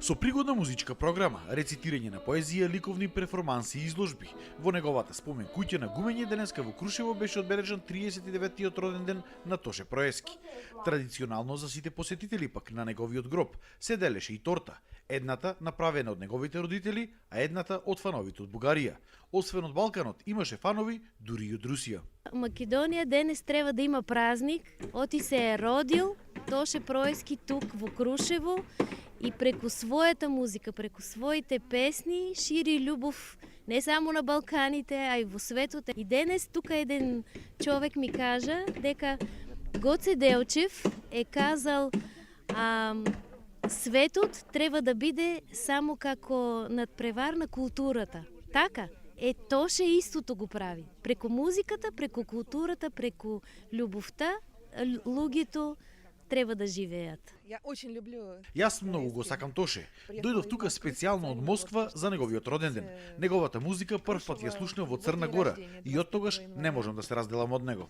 Со пригодна музичка програма, рецитирање на поезија, ликовни перформанси и изложби. Во неговата спомен куќа на Гумење денеска во Крушево беше одбележан 39-тиот роден ден на Тоше Проески. Традиционално за сите посетители пак на неговиот гроб се делеше и торта. Едната направена од неговите родители, а едната од фановите од Бугарија. Освен од Балканот, имаше фанови дури и од Русија. Македонија денес треба да има празник. Оти се е родил Тоше Проески тук во Крушево и преку својата музика, преку своите песни шири љубов не само на Балканите, а и во светот. И денес тука еден човек ми кажа дека Гоце Делчев е казал светот треба да биде само како надпревар на културата. Така? Тоше истото го прави. Преку музиката, преку културата, преку љубовта, луѓето треба да живеат. Јас многу го сакам Тоше. Дојдов тука специјално од Москва за неговиот роден ден. Неговата музика прв пат ја слушнав во Црна Гора и оттогаш не можам да се разделам од него.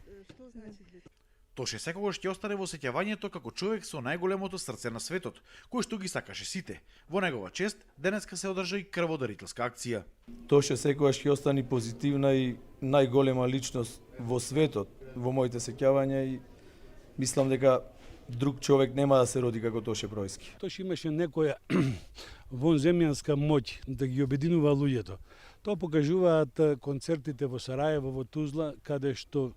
Тоше секогаш ќе остане во сеќавањето како човек со најголемото срце на светот, кој што ги сакаше сите. Во негова чест денеска се одржа и крводарителска акција. Тоше секогаш ќе остане позитивна и најголема личност во светот во моите сеќавања и мислам дека друг човек нема да се роди како Тоше Проески. Тоше имаше некоја вонземјанска моќ да ги обединува луѓето. Тоа покажуваат концертите во Сарајево, во Тузла, каде што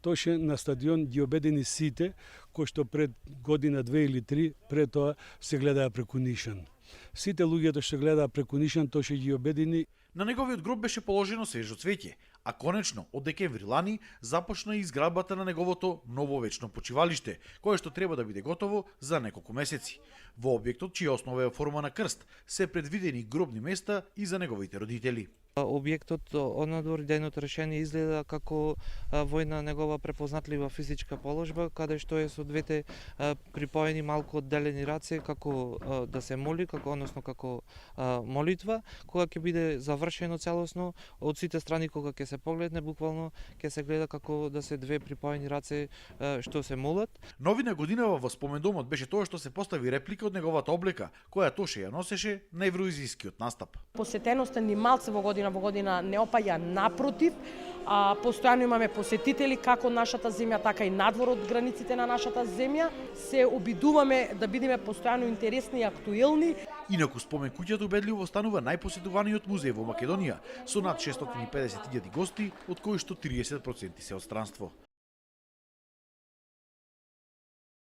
Тоше на стадион ги обедини сите, кои што пред година, 2 или 3, пред тоа се гледаа преку нишан. Сите луѓето што гледаа преку нишан, Тоше ги обедини. На неговиот гроб беше положено свежо цвеќе, а конечно од декември лани започна и изградбата на неговото ново вечно почивалиште, кое што треба да биде готово за неколку месеци. Во објектот, чија основа е форма на крст, се предвидени гробни места и за неговите родители. Објектот однадвор идејното решение изгледа како војна негова препознатлива физичка положба, каде што е со двете припоени малку одделени раце како да се моли, како молитва, кога ќе биде завршено целосно од сите страни, кога ќе се погледне буквално ќе се гледа како да се две припоени раце што се молат. Новина годинава во спомендомот беше тоа што се постави реплика од неговата облека, која Тоше ја носеше на евроизискиот настап. Посетеноста ни малце во година не опаја, напротив, постојано имаме посетители како од нашата земја, така и надвор од границите на нашата земја. Се обидуваме да бидеме постојано интересни и актуелни. Инаку спомен куќата убедливо станува најпосетуваниот музеј во Македонија со над 650.000 гости, од кои што 30% се од странство.